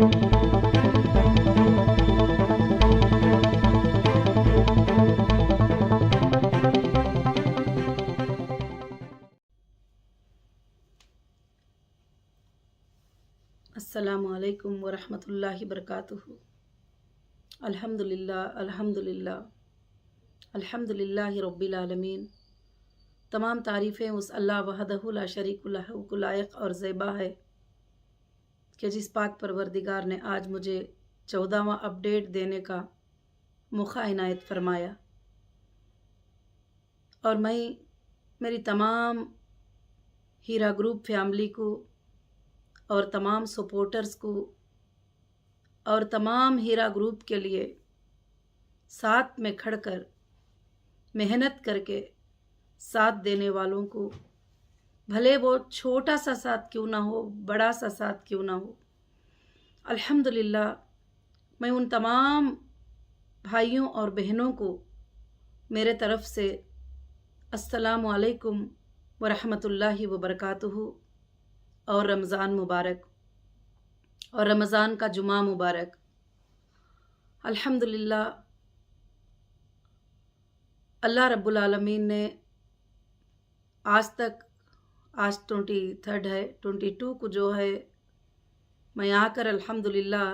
अस्सलामु अलैकुम वरहमतुल्लाहि बरकातुहू। अल्हम्दुलिल्लाह अल्हम्दुलिल्लाह अल्हम्दुलिल्लाहि रब्बिल आलमीन। तमाम तारीफ़ें उस अल्लाह वहदहु ला शरीक लहू को लायक और ज़ेबा है कि जिस पाक परवरदिगार ने आज मुझे 14वां अपडेट देने का मौका इनायत फरमाया, और मैं मेरी तमाम हीरा ग्रुप फैमिली को और तमाम सपोर्टर्स को और तमाम हीरा ग्रुप के लिए साथ में खड़कर मेहनत करके साथ देने वालों को, भले वो छोटा सा साथ क्यों ना हो, बड़ा सा साथ क्यों ना हो, अल्हम्दुलिल्लाह मैं उन तमाम भाइयों और बहनों को मेरे तरफ़ से अस्सलामु अलैकुम व रहमतुल्लाहि व बरकातुहू और रमज़ान मुबारक और रमज़ान का जुमा मुबारक। अल्हम्दुलिल्लाह अल्लाह रब्बुल आलमीन ने आज 23 है, 22 को जो है मैं आकर अल्हम्दुलिल्लाह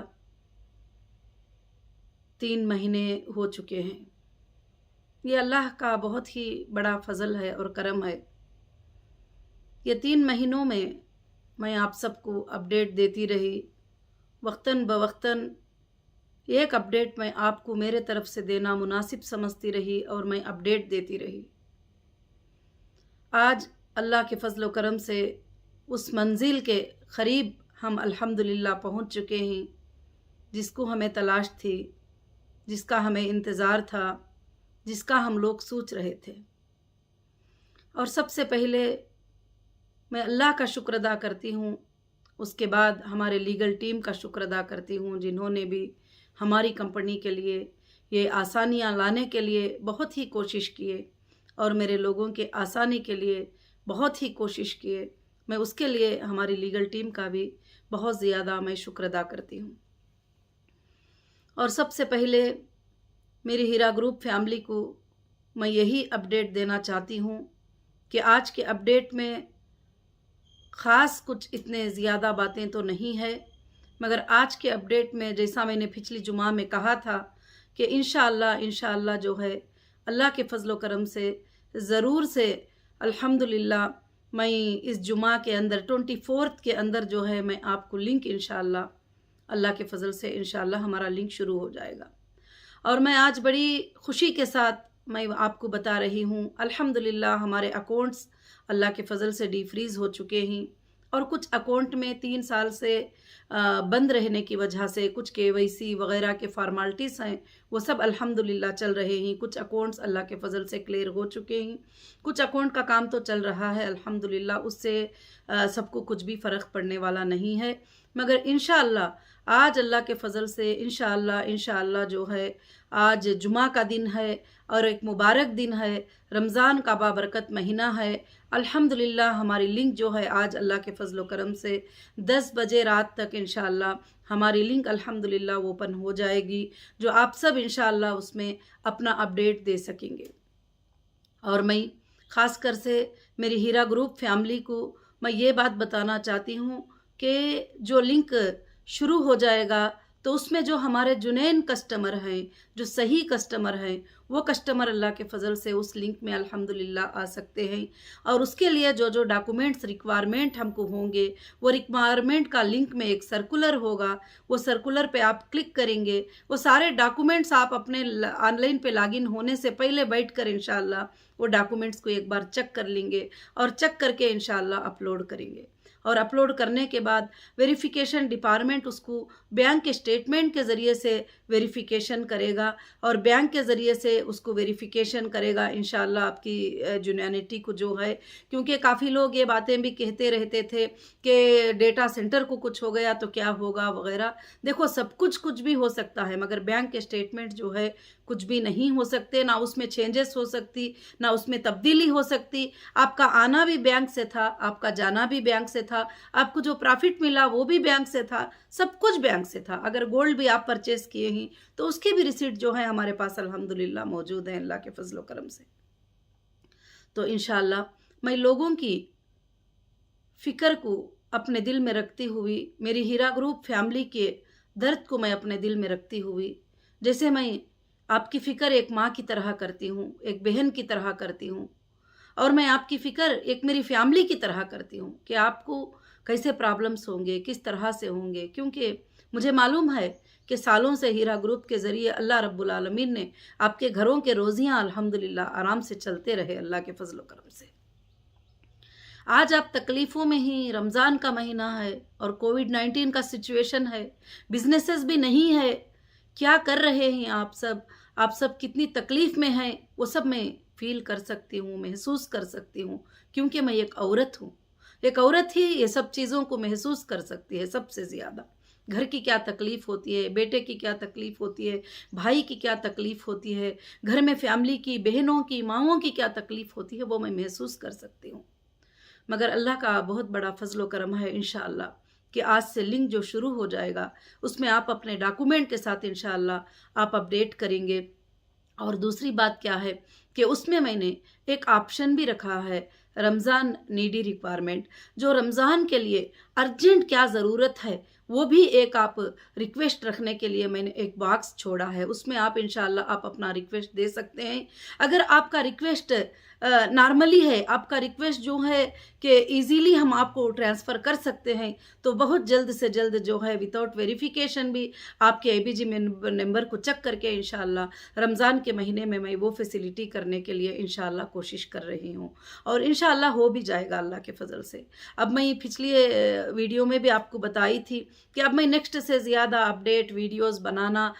3 महीने हो चुके हैं। ये अल्लाह का बहुत ही बड़ा फ़ज़ल है और करम है। ये 3 महीनों में मैं आप सबको अपडेट देती रही, वक्तन बवक्तन एक अपडेट मैं आपको मेरे तरफ़ से देना मुनासिब समझती रही और मैं अपडेट देती रही। आज अल्लाह के फ़ज़ल व करम से उस मंजिल के क़रीब हम अल्हम्दुलिल्लाह पहुँच चुके हैं जिसको हमें तलाश थी, जिसका हमें इंतज़ार था, जिसका हम लोग सोच रहे थे। और सबसे पहले मैं अल्लाह का शुक्र अदा करती हूँ, उसके बाद हमारे लीगल टीम का शुक्र अदा करती हूँ जिन्होंने भी हमारी कंपनी के लिए ये आसानियाँ लाने के लिए बहुत ही कोशिश किए और मेरे लोगों के आसानी के लिए बहुत ही कोशिश किए। मैं उसके लिए हमारी लीगल टीम का भी बहुत ज़्यादा मैं शुक्र अदा करती हूँ। और सबसे पहले मेरी हीरा ग्रुप फैमिली को मैं यही अपडेट देना चाहती हूँ कि आज के अपडेट में ख़ास कुछ इतने ज़्यादा बातें तो नहीं है, मगर आज के अपडेट में जैसा मैंने पिछली जुमा में कहा था कि इंशाअल्लाह जो है अल्लाह के फ़ज़ल व करम से ज़रूर से अल्हम्दुलिल्लाह मैं इस जुमा के अंदर 24 के अंदर जो है मैं आपको लिंक इंशाअल्लाह अल्लाह के फ़ज़ल से इंशाअल्लाह हमारा लिंक शुरू हो जाएगा। और मैं आज बड़ी खुशी के साथ मैं आपको बता रही हूँ अल्हम्दुलिल्लाह हमारे अकाउंट्स अल्लाह के फ़ज़ल से डीफ्रीज़ हो चुके हैं और कुछ अकाउंट में 3 साल से बंद रहने की वजह से कुछ केवाईसी वग़ैरह के फ़ॉर्मेलिटीज़ हैं वो सब अल्हम्दुलिल्लाह चल रहे हैं। कुछ अकाउंट्स अल्लाह के फ़ज़ल से क्लियर हो चुके हैं, कुछ अकाउंट का काम तो चल रहा है अल्हम्दुलिल्लाह, उससे सबको कुछ भी फ़र्क पड़ने वाला नहीं है। मगर इंशाअल्लाह आज अल्लाह के फ़ज़ल से इंशाअल्लाह जो है आज जुमा का दिन है और एक मुबारक दिन है, रमज़ान का बाबरकत महीना है। अल्हम्दुलिल्लाह हमारी लिंक जो है आज अल्लाह के फ़ज़ल व करम से 10 बजे रात तक इंशाअल्लाह हमारी लिंक अल्हम्दुलिल्लाह ओपन हो जाएगी, जो आप सब इंशाअल्लाह उसमें अपना अपडेट दे सकेंगे। और मैं ख़ास कर से मेरी हीरा ग्रुप फैमिली को मैं ये बात बताना चाहती हूँ कि जो लिंक शुरू हो जाएगा तो उसमें जो हमारे जुनैन कस्टमर हैं, जो सही कस्टमर हैं, वो कस्टमर अल्लाह के फ़ज़ल से उस लिंक में अल्हम्दुलिल्लाह आ सकते हैं। और उसके लिए जो जो डॉक्यूमेंट्स रिक्वायरमेंट हमको होंगे, वो रिक्वायरमेंट का लिंक में एक सर्कुलर होगा, वो सर्कुलर पे आप क्लिक करेंगे, वो सारे डॉक्यूमेंट्स आप अपने ऑनलाइन पे लॉगिन होने से पहले बैठ कर इंशाअल्लाह वो डॉक्यूमेंट्स को एक बार चेक कर लेंगे और चेक करके इंशाअल्लाह अपलोड करेंगे। और अपलोड करने के बाद वेरिफिकेशन डिपार्टमेंट उसको बैंक के स्टेटमेंट के ज़रिए से वेरिफिकेशन करेगा और बैंक के ज़रिए से उसको वेरिफिकेशन करेगा इंशाअल्लाह आपकी जुनैनिटी को जो है। क्योंकि काफ़ी लोग ये बातें भी कहते रहते थे कि डेटा सेंटर को कुछ हो गया तो क्या होगा वगैरह। देखो सब कुछ भी हो सकता है, मगर बैंक के स्टेटमेंट जो है कुछ भी नहीं हो सकते, ना उसमें चेंजेस हो सकती, ना उसमें तब्दीली हो सकती। आपका आना भी बैंक से था, आपका जाना भी बैंक से था, आपको जो प्रॉफिट मिला वो भी बैंक से था, सब कुछ बैंक से था। अगर गोल्ड भी आप परचेस किए हैं तो उसकी भी रिसीट जो है हमारे पास अल्हम्दुलिल्लाह मौजूद है अल्लाह के फजल करम से। तो इंशाअल्लाह मैं लोगों की फ़िक्र को अपने दिल में रखती हुई, मेरी हीरा ग्रुप फैमिली के दर्द को मैं अपने दिल में रखती हुई, जैसे मैं आपकी फ़िक्र एक माँ की तरह करती हूँ, एक बहन की तरह करती हूँ, और मैं आपकी फ़िक्र एक मेरी फैमिली की तरह करती हूँ कि आपको कैसे प्रॉब्लम्स होंगे, किस तरह से होंगे, क्योंकि मुझे मालूम है कि सालों से हीरा ग्रुप के ज़रिए अल्लाह रब्बुल आलमीन ने आपके घरों के रोज़ियाँ अल्हम्दुलिल्लाह आराम से चलते रहे अल्लाह के फजल करम से। आज आप तकलीफ़ों में ही, रमज़ान का महीना है और कोविड-19 का सिचुएशन है, बिजनेसेस भी नहीं है, क्या कर रहे हैं आप सब कितनी तकलीफ़ में हैं, वो सब मैं फ़ील कर सकती हूँ, महसूस कर सकती हूँ, क्योंकि मैं एक औरत हूँ। एक औरत ही ये सब चीज़ों को महसूस कर सकती है सबसे ज़्यादा। घर की क्या तकलीफ़ होती है, बेटे की क्या तकलीफ़ होती है, भाई की क्या तकलीफ़ होती है, घर में फैमिली की, बहनों की, माँओं की क्या तकलीफ़ होती है, वो मैं महसूस कर सकती हूँ। मगर अल्लाह का बहुत बड़ा फजल व करम है इंशाअल्लाह कि आज से लिंक जो शुरू हो जाएगा उसमें आप अपने डॉक्यूमेंट के साथ इंशाअल्लाह आप अपडेट करेंगे। और दूसरी बात क्या है कि उसमें मैंने एक ऑप्शन भी रखा है, रमज़ान नीडी रिक्वायरमेंट, जो रमज़ान के लिए अर्जेंट क्या ज़रूरत है वो भी एक आप रिक्वेस्ट रखने के लिए मैंने एक बॉक्स छोड़ा है। उसमें आप इंशाअल्लाह आप अपना रिक्वेस्ट दे सकते हैं। अगर आपका रिक्वेस्ट नॉर्मली है, आपका रिक्वेस्ट जो है कि इजीली हम आपको ट्रांसफ़र कर सकते हैं, तो बहुत जल्द से जल्द जो है विदाउट वेरिफिकेशन भी आपके एबीजी नंबर को चेक करके इंशाअल्लाह रमज़ान के महीने में मैं वो फैसिलिटी करने के लिए इंशाअल्लाह कोशिश कर रही हूँ और इंशाअल्लाह हो भी जाएगा अल्लाह के फजल से। अब मैं पिछली वीडियो में भी आपको बताई थी कि अब मैं नेक्स्ट से ज़्यादा अपडेट वीडियोस बनाना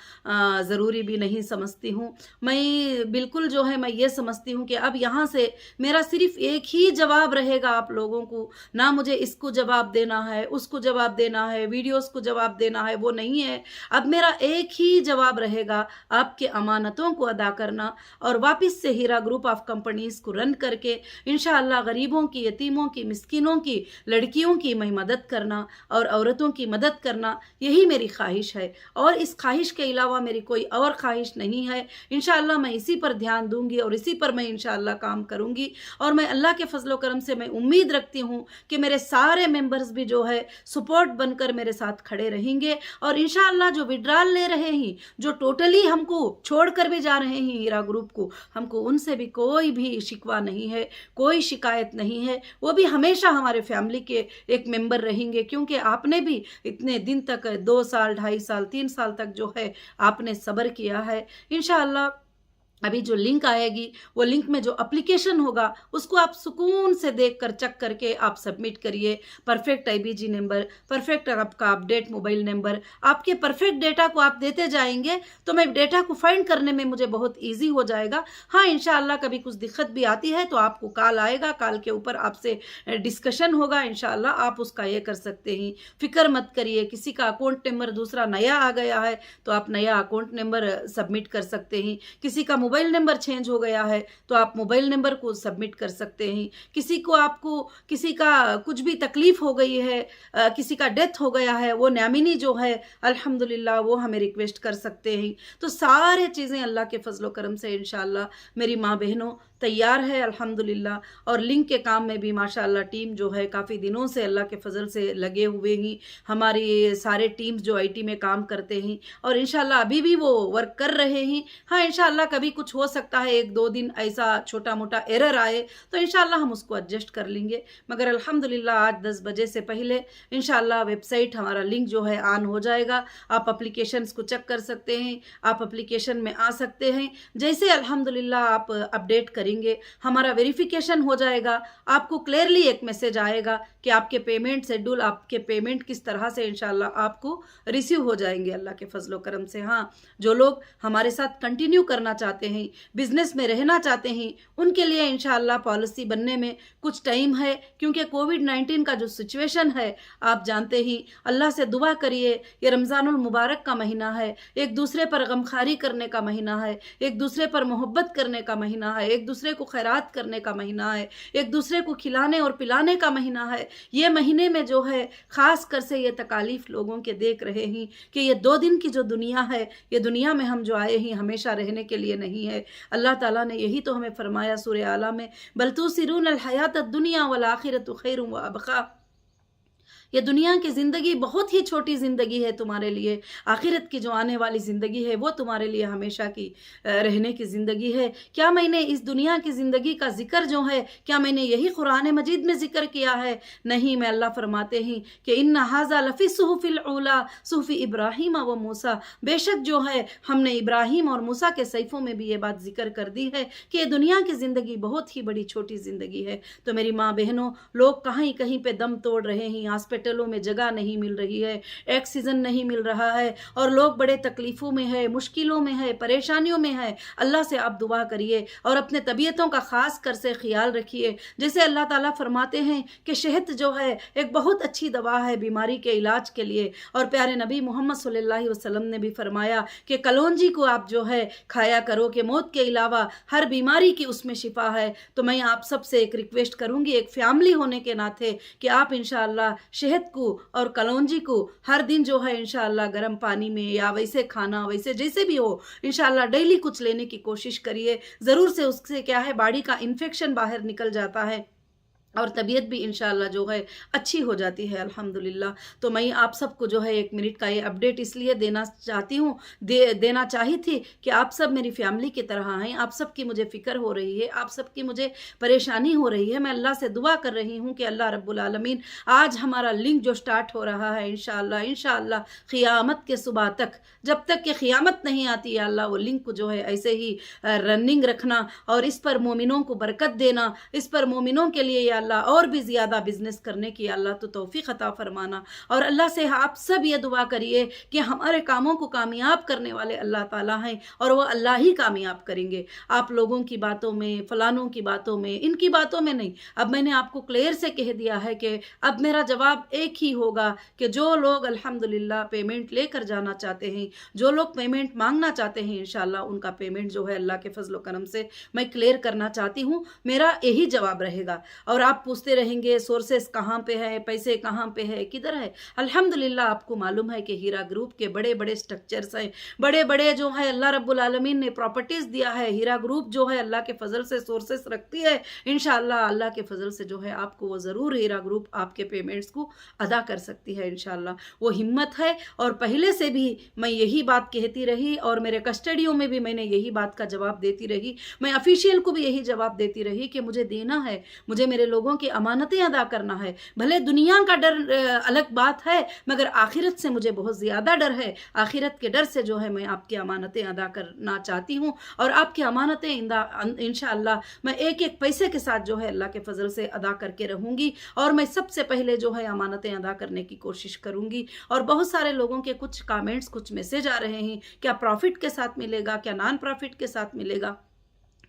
ज़रूरी भी नहीं समझती हूँ। मैं बिल्कुल जो है मैं ये समझती हूँ कि अब यहाँ से मेरा सिर्फ एक ही जवाब रहेगा आप लोगों को, ना मुझे इसको जवाब देना है, उसको जवाब देना है, वीडियोस को जवाब देना है, वो नहीं है। अब मेरा एक ही जवाब रहेगा, आपके अमानतों को अदा करना और वापस से हीरा ग्रुप ऑफ कंपनीज़ को रन करके इंशाअल्लाह गरीबों की, यतीमों की, मिस्किनों की, लड़कियों की मैं मदद करना और औरतों की मदद करना, यही मेरी ख्वाहिश है। और इस ख्वाहिश के अलावा मेरी कोई और ख्वाहिश नहीं है। इंशाअल्लाह मैं इसी पर ध्यान दूंगी और इसी पर मैं इंशाअल्लाह काम करूंगी। और मैं अल्लाह के फजलो करम से मैं उम्मीद रखती हूँ कि मेरे सारे मेंबर्स भी जो है सपोर्ट बनकर मेरे साथ खड़े रहेंगे और इंशाअल्लाह जो विड्रॉल ले रहे हैं, जो टोटली हमको छोड़ कर भी जा रहे हैं हीरा ग्रुप को, हमको उनसे भी कोई भी शिकवा नहीं है, कोई शिकायत नहीं है। वो भी हमेशा हमारे फैमिली के एक मेंबर रहेंगे, क्योंकि आपने भी इतने दिन तक 2 साल, 2.5 साल, 3 साल तक जो है आपने सब्र किया है। इंशाअल्लाह अभी जो लिंक आएगी वो लिंक में जो एप्लीकेशन होगा उसको आप सुकून से देखकर चेक करके आप सबमिट करिए। परफेक्ट आईबीजी नंबर, परफेक्ट आपका अपडेट मोबाइल नंबर, आपके परफेक्ट डेटा को आप देते जाएंगे तो मैं डेटा को फाइंड करने में मुझे बहुत ईजी हो जाएगा। हाँ, इंशाअल्लाह कभी कुछ दिक्कत भी आती है तो आपको कॉल आएगा, कॉल के ऊपर आपसे डिस्कशन होगा, इंशाअल्लाह आप उसका ये कर सकते हैं। फिक्र मत करिए, किसी का अकाउंट नंबर दूसरा नया आ गया है तो आप नया अकाउंट नंबर सबमिट कर सकते हैं। किसी का मोबाइल नंबर चेंज हो गया है तो आप मोबाइल नंबर को सबमिट कर सकते हैं। किसी का कुछ भी तकलीफ हो गई है, किसी का डेथ हो गया है, वो नॉमिनी जो है अल्हम्दुलिल्लाह वो हमें रिक्वेस्ट कर सकते हैं। तो सारे चीज़ें अल्लाह के फजलो करम से इंशाअल्लाह मेरी माँ बहनों तैयार है अल्हम्दुलिल्लाह। और लिंक के काम में भी माशाअल्लाह टीम जो है काफ़ी दिनों से अल्लाह के फजल से लगे हुए ही, हमारी सारे टीम्स जो आईटी में काम करते हैं और इंशाअल्लाह अभी भी वो वर्क कर रहे हैं। हाँ, इंशाअल्लाह कभी कुछ हो सकता है, 1-2 दिन ऐसा छोटा मोटा एरर आए तो इंशाअल्लाह हम उसको एडजस्ट कर लेंगे। मगर अल्हम्दुलिल्लाह आज 10 बजे से पहले इंशाअल्लाह वेबसाइट हमारा लिंक जो है ऑन हो जाएगा। आप एप्लीकेशंस को चेक कर सकते हैं, आप एप्लीकेशन में आ सकते हैं। जैसे अल्हम्दुलिल्लाह आप अपडेट करेंगे, हमारा वेरिफिकेशन हो जाएगा, आपको क्लियरली एक मैसेज आएगा कि आपके पेमेंट शेड्यूल, आपके पेमेंट किस तरह से इंशाल्लाह आपको रिसीव हो जाएंगे अल्लाह के फजलो करम से। हाँ, जो लोग हमारे साथ कंटिन्यू करना चाहते हैं, बिजनेस में रहना चाहते हैं, उनके लिए इंशाल्लाह पॉलिसी बनने में कुछ टाइम है, क्योंकि कोविड-19 का जो सिचुएशन है आप जानते ही। अल्लाह से दुआ करिए, ये रमज़ानुल मुबारक का महीना है, एक दूसरे पर गमखारी करने का महीना है, एक दूसरे पर मोहब्बत करने का महीना है, एक दूसरे को खैरात करने का महीना है, एक दूसरे को खिलाने और पिलाने का महीना है। ये महीने में जो है ख़ास कर से ये तकालीफ लोगों के देख रहे हैं कि ये 2 दिन की जो दुनिया है, ये दुनिया में हम जो आए हैं हमेशा रहने के लिए नहीं है। अल्लाह ताला ने यही तो हमें फरमाया सूरह आला में, बल तुसिरून अल हयात दुनिया वल आखिरतु खैरुम व अबक़ा। ये दुनिया की ज़िंदगी बहुत ही छोटी ज़िंदगी है तुम्हारे लिए, आखिरत की जो आने वाली ज़िंदगी है वो तुम्हारे लिए हमेशा की रहने की ज़िंदगी है। क्या मैंने इस दुनिया की ज़िंदगी का ज़िक्र जो है, क्या मैंने यही कुरान मजीद में ज़िक्र किया है? नहीं, मैं अल्लाह फरमाते हैं कि इन्ना हाज़ा लफ़ी सुहुफ़िल ऊला सुहुफ़ी इब्राहीम व मूसा, बेशक जो है हमने इब्राहीम और मूसा के सहीफ़ों में भी ये बात ज़िक्र कर दी है कि ये दुनिया की ज़िंदगी बहुत ही बड़ी छोटी ज़िंदगी है। तो मेरी माँ बहनों, लोग कहीं कहीं पे दम तोड़ रहे हैं, हॉस्पिटलों में जगह नहीं मिल रही है, ऑक्सीजन नहीं मिल रहा है और लोग बड़े तकलीफ़ों में है, मुश्किलों में है, परेशानियों में है। अल्लाह से आप दुआ करिए और अपने तबीयतों का ख़ास कर से ख्याल रखिए। जैसे अल्लाह ताला फरमाते हैं कि शहद जो है एक बहुत अच्छी दवा है बीमारी के इलाज के लिए, और प्यारे नबी मोहम्मद सल्लल्लाहु अलैहि वसल्लम ने भी फरमाया कि कलौंजी को आप जो है खाया करो कि मौत के अलावा हर बीमारी की उसमें शिफा है। तो मैं आप सबसे एक रिक्वेस्ट करूँगी, एक फैमिली होने के नाते, कि आप इंशाअल्लाह शहद को और कलौंजी को हर दिन जो है इंशाअल्लाह गर्म पानी में या वैसे खाना, वैसे जैसे भी हो, इंशाअल्लाह डेली कुछ लेने की कोशिश करिए। ज़रूर से उससे क्या है, बॉडी का इन्फेक्शन बाहर निकल जाता है और तबीयत भी इंशाअल्लाह जो है अच्छी हो जाती है अल्हम्दुलिल्लाह। तो मैं आप सबको जो है 1 मिनट का ये अपडेट इसलिए देना चाहती हूँ, देना चाही थी कि आप सब मेरी फैमिली की तरह हैं, आप सब की मुझे फ़िक्र हो रही है, आप सब की मुझे परेशानी हो रही है। मैं अल्लाह से दुआ कर रही हूँ कि अल्लाह रब्बुल आलमीन आज हमारा लिंक जो स्टार्ट हो रहा है इंशाअल्लाह क़ियामत के सुबह तक, जब तक कि क़ियामत नहीं आती है अल्लाह, वो लिंक को जो है ऐसे ही रनिंग रखना और इस पर मोमिनों को बरकत देना, इस पर मोमिनों के लिए या अल्लाह और भी ज़्यादा बिजनेस करने की अल्लाह तो तौफीक अता फरमाना। और अल्लाह से आप सब ये दुआ करिए कि हमारे कामों को कामयाब करने वाले अल्लाह ताला हैं और वो अल्लाह ही कामयाब करेंगे। आप लोगों की बातों में, फलानों की बातों में, इनकी बातों में नहीं। अब मैंने आपको क्लियर से कह दिया है कि अब मेरा जवाब एक ही होगा कि जो लोग अल्हम्दुलिल्लाह पेमेंट लेकर जाना चाहते हैं, जो लोग पेमेंट मांगना चाहते हैं, इंशाअल्लाह उनका पेमेंट जो है अल्लाह के फजल करम से मैं क्लियर करना चाहती हूँ। मेरा यही जवाब रहेगा। और आप पूछते रहेंगे सोर्सेस कहाँ पे है, पैसे कहाँ पे है, किधर है? अल्हम्दुलिल्लाह आपको मालूम है कि हीरा ग्रुप के बड़े बड़े स्ट्रक्चर्स हैं, बड़े बड़े जो है अल्लाह रब्बुल आलमीन ने प्रॉपर्टीज़ दिया है। हीरा ग्रुप जो है अल्लाह के फजल से सोर्सेस रखती है। इंशाअल्लाह अल्लाह के फजल से जो है आपको वो ज़रूर हीरा ग्रुप आपके पेमेंट्स को अदा कर सकती है इंशाअल्लाह। वो हिम्मत है और पहले से भी मैं यही बात कहती रही और मेरे कस्टडियों में भी मैंने यही बात का जवाब देती रही। मैं ऑफिशियल को भी यही जवाब देती रही कि मुझे देना है, मुझे मेरे लोगों की अमानतें अदा करना है। भले दुनिया का डर अलग बात है, मगर आखिरत से मुझे बहुत ज़्यादा डर है। आखिरत के डर से जो है मैं आपकी अमानतें अदा करना चाहती हूँ और आपकी अमानतें इंशाअल्लाह मैं एक एक पैसे के साथ जो है अल्लाह के फजल से अदा करके रहूँगी। और मैं सबसे पहले जो है अमानतें अदा करने की कोशिश करूँगी। और बहुत सारे लोगों के कुछ कमेंट्स, कुछ मैसेज आ रहे हैं, क्या प्रॉफिट के साथ मिलेगा, क्या नॉन प्रॉफिट के साथ मिलेगा?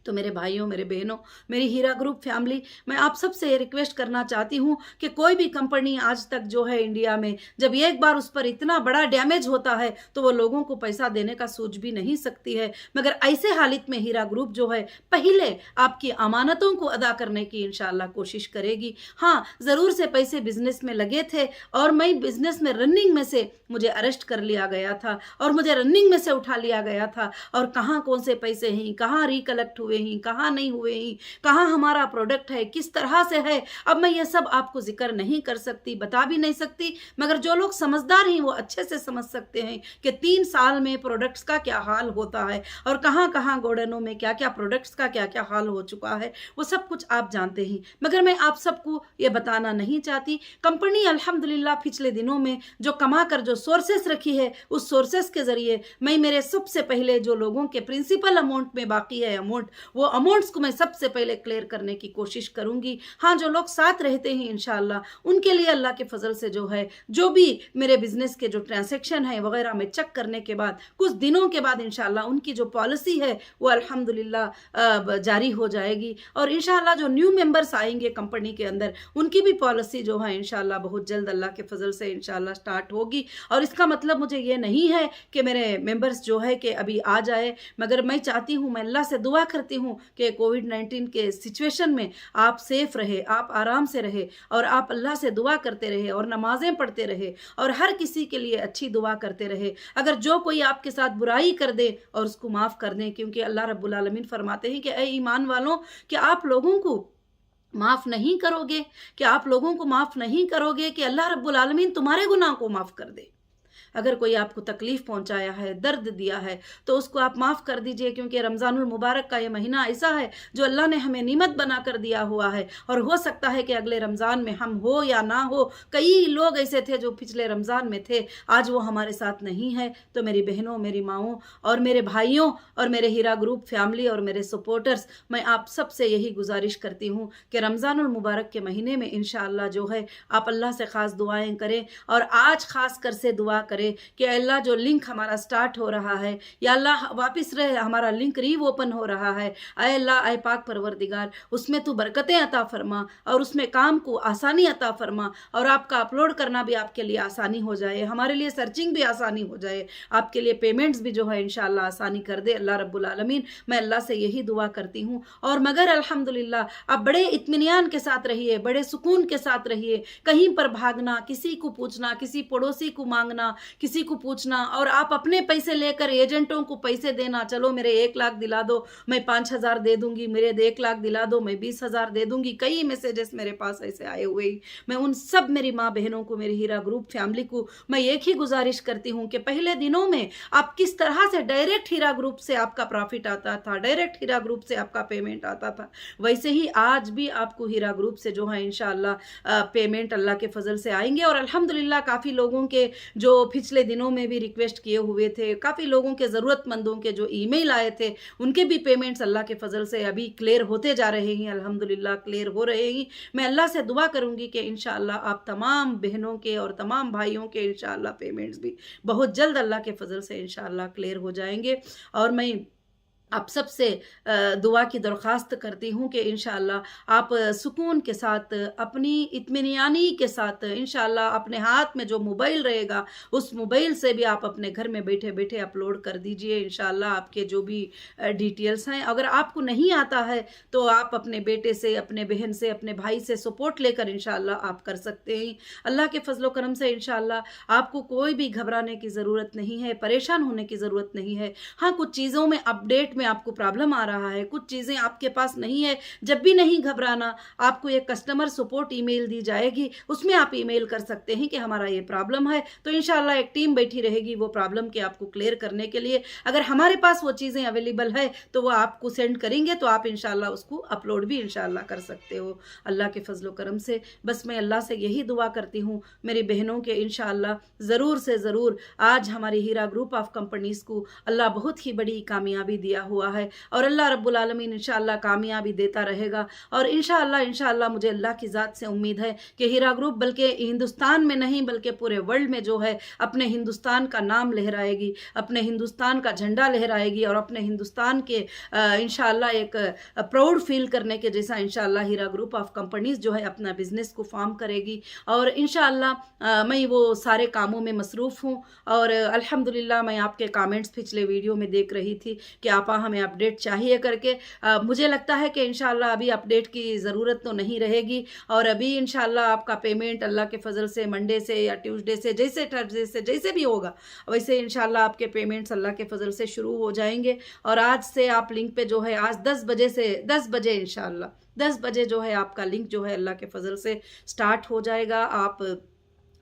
तो मेरे भाइयों, मेरे बहनों, मेरी हीरा ग्रुप फैमिली, मैं आप सबसे ये रिक्वेस्ट करना चाहती हूँ कि कोई भी कंपनी आज तक जो है इंडिया में जब एक बार उस पर इतना बड़ा डैमेज होता है तो वो लोगों को पैसा देने का सोच भी नहीं सकती है। मगर ऐसे हालत में हीरा ग्रुप जो है पहले आपकी अमानतों को अदा करने की इंशाअल्लाह कोशिश करेगी। हाँ, ज़रूर से पैसे बिजनेस में लगे थे और मैं बिजनेस में रनिंग में से मुझे अरेस्ट कर लिया गया था और मुझे रनिंग में से उठा लिया गया था। और कहाँ कौन से पैसे हैं, कहाँ रिकलेक्ट हुए हैं, कहाँ नहीं हुए हैं, कहाँ हमारा प्रोडक्ट है, किस तरह से है, अब मैं ये सब आपको जिक्र नहीं कर सकती, बता भी नहीं सकती। मगर जो लोग समझदार हैं वो अच्छे से समझ सकते हैं कि 3 साल में प्रोडक्ट्स का क्या हाल होता है और कहाँ कहाँ गोडाउनों में क्या क्या प्रोडक्ट्स का क्या क्या हाल हो चुका है, वो सब कुछ आप जानते हैं। मगर मैं आप सबको ये बताना नहीं चाहती। कंपनी अल्हम्दुलिल्लाह पिछले दिनों में जो कमा कर जो सोर्सेस रखी है, उस सोर्सेस के ज़रिए मैं मेरे सबसे पहले जो लोगों के प्रिंसिपल अमाउंट में बाकी है अमाउंट वो अमाउंट्स को मैं सबसे पहले क्लियर करने की कोशिश करूँगी। हाँ, जो लोग साथ रहते हैं इंशाअल्लाह उनके लिए अल्लाह के फजल से जो है, जो भी मेरे बिजनेस के जो ट्रांजैक्शन है वगैरह में चेक करने के बाद कुछ दिनों के बाद इंशाअल्लाह उनकी जो पॉलिसी है वो अल्हम्दुलिल्लाह जारी हो जाएगी। और इंशाअल्लाह जो न्यू मेंबर्स आएंगे कंपनी के अंदर उनकी भी पॉलिसी जो है इंशाअल्लाह बहुत जल्द अल्लाह के फजल से इंशाअल्लाह स्टार्ट होगी। और इसका मतलब मुझे ये नहीं है कि मेरे मेंबर्स जो है कि अभी आ जाए, मगर मैं चाहती हूँ, मैं अल्लाह से दुआ करती हूँ कि कोविड-19 के सिचुएशन में आप सेफ रहे, आप आराम से रहे और आप अल्लाह से दुआ करते रहे और नमाजें पढ़ते रहे और हर किसी के लिए अच्छी दुआ करते रहे। अगर जो कोई आपके साथ बुराई कर दे और उसको माफ़ कर दें, क्योंकि अल्लाह रब्बुल आलमीन फरमाते हैं कि ऐ ईमान वालों, कि आप लोगों को माफ़ नहीं करोगे, कि आप लोगों को माफ़ नहीं करोगे कि अल्लाह रब्बुल आलमीन तुम्हारे गुनाह को माफ़ कर दे। अगर कोई आपको तकलीफ़ पहुंचाया है, दर्द दिया है, तो उसको आप माफ़ कर दीजिए, क्योंकि रमज़ानुल मुबारक का ये महीना ऐसा है जो अल्लाह ने हमें निमत बना कर दिया हुआ है। और हो सकता है कि अगले रमज़ान में हम हो या ना हो, कई लोग ऐसे थे जो पिछले रमज़ान में थे, आज वो हमारे साथ नहीं है। तो मेरी बहनों, मेरी माँओं और मेरे भाइयों और मेरे हीरा ग्रुप फैमिली और मेरे सपोर्टर्स, मैं आप सबसे यही गुजारिश करती हूँ कि रमज़ानुल मुबारक के महीने में इंशाअल्लाह जो है आप अल्लाह से ख़ास दुआएँ करें। और आज ख़ास कर से दुआ करें कि अल्लाह जो लिंक हमारा स्टार्ट हो रहा है, या अल्लाह वापस रहे हमारा लिंक रीओपन हो रहा है, अय अल्लाह, अय पाक परवरदिगार, उसमें तू बरकतें अता फरमा और उसमें काम को आसानी अता फरमा और आपका अपलोड करना भी आपके लिए आसानी हो जाए, हमारे लिए सर्चिंग भी आसानी हो जाए, आपके लिए पेमेंट्स भी जो है इंशाअल्लाह आसानी कर दे अल्लाह रब्बुल आलमीन। मैं अल्लाह से यही दुआ करती हूँ। और मगर अल्हम्दुलिल्लाह आप बड़े इत्मीनान के साथ रहिए, बड़े सुकून के साथ रहिए। कहीं पर भागना, किसी को पूछना, किसी पड़ोसी को मांगना, किसी को पूछना और आप अपने पैसे लेकर एजेंटों को पैसे देना, चलो मेरे 1 लाख दिला दो, मैं 5,000 दे दूंगी, मेरे 1 लाख दिला दो, मैं 20,000 दे दूंगी। कई मैसेजेस मेरे पास ऐसे आए हुए ही। मैं उन सब मेरी माँ बहनों को, मेरी हीरा ग्रुप फैमिली को मैं एक ही गुजारिश करती हूँ कि पहले दिनों में आप किस तरह से डायरेक्ट हीरा ग्रुप से आपका प्रॉफिट आता था, डायरेक्ट हीरा ग्रुप से आपका पेमेंट आता था, वैसे ही आज भी आपको हीरा ग्रुप से जो है इंशाअल्लाह पेमेंट अल्लाह के फजल से आएंगे। और अल्हम्दुलिल्लाह काफ़ी लोगों के जो पिछले दिनों में भी रिक्वेस्ट किए हुए थे, काफ़ी लोगों के ज़रूरतमंदों के जो ईमेल आए थे उनके भी पेमेंट्स अल्लाह के फजल से अभी क्लियर होते जा रहे हैं, अल्हम्दुलिल्लाह क्लियर हो रहे हैं। मैं अल्लाह से दुआ करूंगी कि इंशाअल्लाह आप तमाम बहनों के और तमाम भाइयों के इंशाअल्लाह पेमेंट्स भी बहुत जल्द अल्लाह के फजल से इंशाअल्लाह क्लियर हो जाएंगे। और मैं आप सबसे दुआ की दरख्वास्त करती हूँ कि इंशाअल्लाह आप सुकून के साथ, अपनी इत्मीनानी के साथ इंशाअल्लाह अपने हाथ में जो मोबाइल रहेगा उस मोबाइल से भी आप अपने घर में बैठे बैठे अपलोड कर दीजिए इंशाअल्लाह आपके जो भी डिटेल्स हैं। अगर आपको नहीं आता है तो आप अपने बेटे से, अपने बहन से, अपने भाई से सपोर्ट लेकर इंशाअल्लाह आप कर सकते हैं। अल्लाह के फजलो करम से इंशाअल्लाह आपको कोई भी घबराने की ज़रूरत नहीं है, परेशान होने की ज़रूरत नहीं है। हाँ, कुछ चीज़ों में अपडेट में आपको प्रॉब्लम आ रहा है, कुछ चीज़ें आपके पास नहीं है, जब भी नहीं घबराना, आपको एक कस्टमर सपोर्ट ईमेल दी जाएगी, उसमें आप ईमेल कर सकते हैं कि हमारा ये प्रॉब्लम है, तो इंशाल्लाह एक टीम बैठी रहेगी वो प्रॉब्लम के आपको क्लियर करने के लिए। अगर हमारे पास वो चीज़ें अवेलेबल है तो वो आपको सेंड करेंगे, तो आप इंशाल्लाह उसको अपलोड भी इंशाल्लाह कर सकते हो अल्लाह के फजलो करम से। बस मैं अल्लाह से यही दुआ करती हूँ मेरी बहनों के इंशाल्लाह ज़रूर से ज़रूर आज हमारी हीरा ग्रुप ऑफ कंपनीज़ को अल्लाह बहुत ही बड़ी कामयाबी दिया हुआ है और अल्लाह रब्बुल आलमीन इंशाअल्लाह कामयाबी देता रहेगा। और इंशाअल्लाह मुझे अल्लाह की ज़ात से उम्मीद है कि हीरा ग्रुप बल्कि हिंदुस्तान में नहीं बल्कि पूरे वर्ल्ड में जो है अपने हिंदुस्तान का नाम लहराएगी, अपने हिंदुस्तान का झंडा लहराएगी और अपने हिंदुस्तान के इंशाअल्लाह एक प्राउड फील करने के जैसा इंशाअल्लाह हीरा ग्रुप ऑफ कंपनीज़ जो है अपना बिजनेस को फॉर्म करेगी। और इंशाअल्लाह मैं वो सारे कामों में मसरूफ़ हूँ। और अल्हम्दुलिल्लाह मैं आपके कमेंट्स पिछले वीडियो में देख रही थी कि आपा हमें अपडेट चाहिए करके। मुझे लगता है कि इंशाअल्लाह अभी अपडेट की ज़रूरत तो नहीं रहेगी और अभी इंशाअल्लाह आपका पेमेंट अल्लाह के फजल से मंडे से या ट्यूसडे से, जैसे थर्सडे से, जैसे भी होगा वैसे इंशाअल्लाह आपके पेमेंट्स अल्लाह के फजल से शुरू हो जाएंगे। और आज से आप लिंक पे जो है आज 10 बजे इंशाअल्लाह 10 बजे जो है आपका लिंक जो है अल्लाह के फजल से स्टार्ट हो जाएगा। आप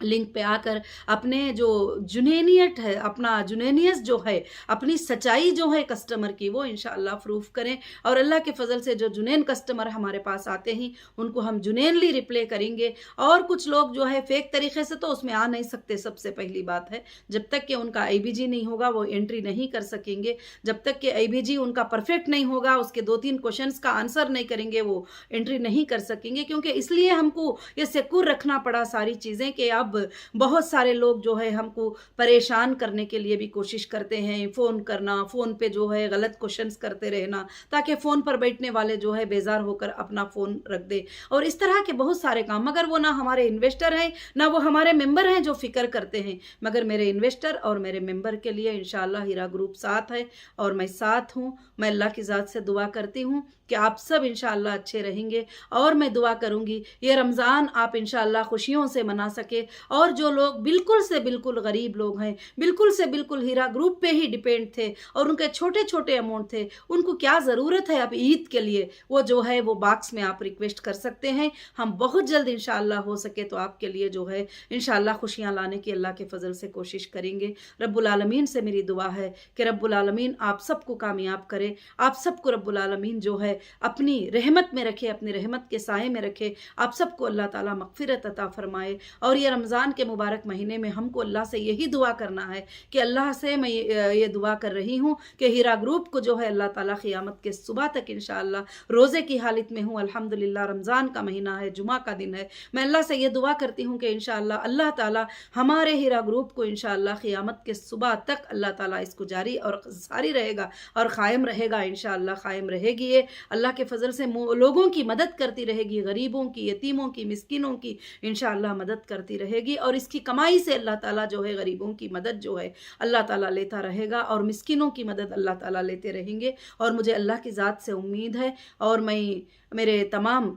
लिंक पे आकर अपने जो जुनैनियत है, अपना जुनैनियत जो है, अपनी सच्चाई जो है कस्टमर की, वो इंशाअल्लाह प्रूफ करें। और अल्लाह के फ़ज़ल से जो जुनैन कस्टमर हमारे पास आते हैं उनको हम जुनैनली रिप्ले करेंगे। और कुछ लोग जो है फ़ेक तरीक़े से तो उसमें आ नहीं सकते, सबसे पहली बात है। जब तक कि उनका आईबीजी नहीं होगा वो एंट्री नहीं कर सकेंगे। जब तक कि आईबीजी उनका परफेक्ट नहीं होगा, उसके 2-3 क्वेश्चंस का आंसर नहीं करेंगे, वो एंट्री नहीं कर सकेंगे। क्योंकि इसलिए हमको ये सिक्योर रखना पड़ा सारी चीज़ें कि अब बहुत सारे लोग जो है हमको परेशान करने के लिए भी कोशिश करते हैं। फ़ोन करना, फ़ोन पे जो है गलत क्वेश्चंस करते रहना, ताकि फ़ोन पर बैठने वाले जो है बेजार होकर अपना फ़ोन रख दे। और इस तरह के बहुत सारे काम, मगर वो ना हमारे इन्वेस्टर हैं, ना वो हमारे मेंबर हैं जो फ़िक्र करते हैं। मगर मेरे इन्वेस्टर और मेरे मेंबर के लिए इंशाअल्लाह हीरा ग्रुप साथ है और मैं साथ हूँ। मैं अल्लाह की ज़ात से दुआ करती हूँ कि आप सब इंशाअल्लाह अच्छे रहेंगे। और मैं दुआ करूँगी ये रमज़ान आप इंशाअल्लाह खुशियों से मना सके। और जो लोग बिल्कुल से बिल्कुल गरीब लोग हैं, बिल्कुल से बिल्कुल हीरा ग्रुप पे ही डिपेंड थे और उनके छोटे-छोटे अमाउंट थे, उनको क्या ज़रूरत है अब ईद के लिए, वो जो है वो बॉक्स में आप रिक्वेस्ट कर सकते हैं। हम बहुत जल्द इंशाअल्लाह हो सके तो आपके लिए जो है इंशाअल्लाह खुशियाँ लाने की अल्लाह के फ़ज़ल से कोशिश करेंगे। रब्बुल आलमीन से मेरी दुआ है कि रब्बुल आलमीन आप सबको कामयाब करे, आप सबको रब्बुल आलमीन जो है अपनी रहमत में रखे, अपनी रहमत के साए में रखे। आप सबको अल्लाह ताला मग़फ़िरत अता फ़रमाए। और ये रमज़ान के मुबारक महीने में हमको अल्लाह से यही दुआ करना है कि अल्लाह से मैं ये दुआ कर रही हूँ कि हीरा ग्रुप को जो है अल्लाह ताला क़ियामत के सुबह तक इंशाअल्लाह रोज़े की हालत में हूँ। अल्हम्दुलिल्लाह रमज़ान का महीना है, जुमा का दिन है। मैं अल्लाह से ये दुआ करती हूँ कि इंशाअल्लाह अल्लाह ताला हमारे हीरा ग्रुप को इंशाअल्लाह क़ियामत के सुबह तक अल्लाह ताला इसको जारी और सारी रहेगा और क़ायम रहेगा। इंशाअल्लाह क़ायम रहेगी ये अल्लाह के फ़ज़ल से, लोगों की मदद करती रहेगी, गरीबों की, यतीमों की, मिस्किनों की इंशाअल्लाह मदद करती रहेगी। और इसकी कमाई से अल्लाह ताला जो है गरीबों की मदद जो है अल्लाह ताला लेता रहेगा और मिस्किनों की मदद अल्लाह ताला लेते रहेंगे। और मुझे अल्लाह की ज़ात से उम्मीद है और मैं मेरे तमाम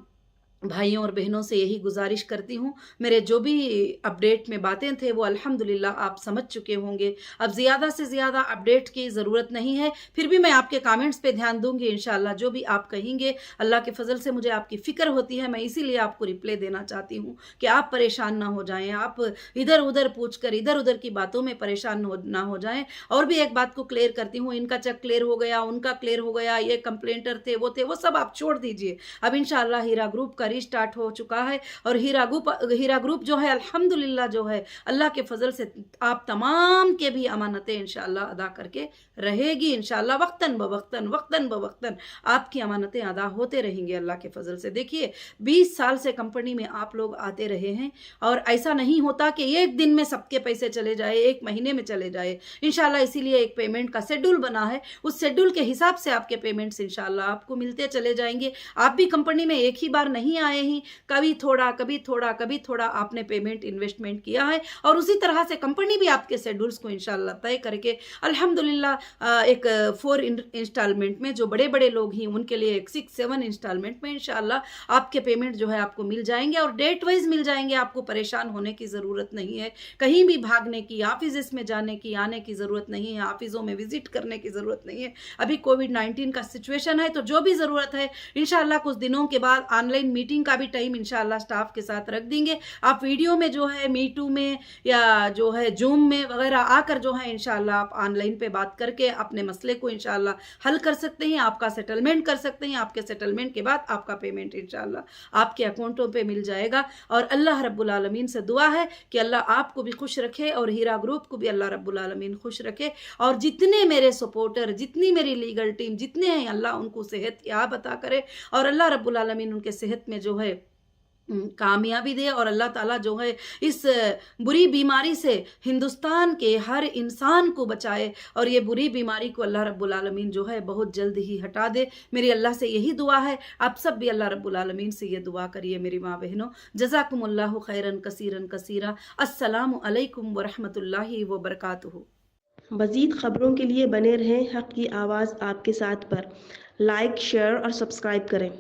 भाइयों और बहनों से यही गुजारिश करती हूँ, मेरे जो भी अपडेट में बातें थे वो अल्हम्दुलिल्लाह आप समझ चुके होंगे। अब ज़्यादा से ज़्यादा अपडेट की ज़रूरत नहीं है, फिर भी मैं आपके कमेंट्स पे ध्यान दूंगी इंशाअल्लाह। जो भी आप कहेंगे अल्लाह के फ़ज़ल से मुझे आपकी फ़िक्र होती है, मैं इसीलिए आपको रिप्लाई देना चाहती हूँ कि आप परेशान ना हो जाएँ, आप इधर उधर पूछ कर इधर उधर की बातों में परेशान ना हो जाएँ। और भी एक बात को क्लियर करती हूँ, इनका चेक क्लियर हो गया, उनका क्लियर हो गया, ये कंप्लेंटर थे, वो सब आप छोड़ दीजिए। अब इंशाअल्लाह हीरा ग्रुप का रीस्टार्ट हो चुका है और हीरा ग्रुप जो है अल्हम्दुलिल्लाह जो है अल्लाह के फजल से आप तमाम के भी अमानतें इंशाअल्लाह अदा करके रहेगी। इंशाअल्लाह वक्तन बवक्तन आपकी अमानतें अदा होते रहेंगे अल्लाह के फजल से। देखिए 20 साल से कंपनी में आप लोग आते रहे हैं और ऐसा नहीं होता कि एक दिन में सबके पैसे चले जाए, एक महीने में चले जाए। इंशाअल्लाह इसीलिए एक पेमेंट का शेड्यूल बना है, उस शेड्यूल के हिसाब से आपके पेमेंट्स इंशाअल्लाह आपको मिलते चले जाएंगे। आप भी कंपनी में एक ही बार नहीं आए हैं, कभी थोड़ा आपने पेमेंट इन्वेस्टमेंट किया है और उसी तरह से कंपनी भी आपके शेड्यूल्स को इंशाअल्लाह तय करके अल्हम्दुलिल्लाह एक 4 इंस्टॉलमेंट में, जो बड़े बड़े लोग हैं उनके लिए एक 6-7 इंस्टॉलमेंट में इंशाअल्लाह आपके पेमेंट जो है आपको मिल जाएंगे और डेट वाइज मिल जाएंगे। आपको परेशान होने की ज़रूरत नहीं है, कहीं भी भागने की, ऑफिस में जाने की, आने की ज़रूरत नहीं है, ऑफिसों में विजिट करने की ज़रूरत नहीं है। अभी कोविड-19 का सिचुएशन है तो जो भी ज़रूरत है इंशाअल्लाह कुछ दिनों के बाद ऑनलाइन मीटिंग का भी टाइम इंशाअल्लाह स्टाफ के साथ रख देंगे। आप वीडियो में जो है मीटू में या जो है जूम में वगैरह आकर जो है इंशाअल्लाह आप ऑनलाइन पे बात करके अपने मसले को इंशाअल्लाह हल कर सकते हैं, आपका सेटलमेंट कर सकते हैं। आपके सेटलमेंट के बाद आपका पेमेंट इंशाअल्लाह आपके अकाउंटों पे मिल जाएगा। और अल्लाह रब्बुल आलमीन से दुआ है कि अल्लाह आपको भी खुश रखे और हीरा ग्रुप को भी अल्लाह रब्बुल आलमीन खुश रखे। और जितने मेरे सपोर्टर, जितनी मेरी लीगल टीम जितने हैं, अल्लाह उनको सेहत याब अता करे और अल्लाह रब्बुल आलमीन उनके सेहत में जो है कामयाबी दे और अल्लाह ताला जो है इस बुरी बीमारी से हिंदुस्तान के हर इंसान को बचाए और ये बुरी बीमारी को अल्लाह रब्बुल आलमीन जो है बहुत जल्द ही हटा दे। मेरी अल्लाह से यही दुआ है, आप सब भी अल्लाह रब्बुल आलमीन से ये दुआ करिए मेरी माँ बहनों। जज़ाकुमुल्लाहु खैरन कसीरन कसीरा। अस्सलामु अलैकुम व रहमतुल्लाहि व बरकातुहू। मज़ीद ख़बरों के लिए बने रहें हक़ की आवाज़ आपके साथ पर। लाइक, शेयर और सब्सक्राइब करें।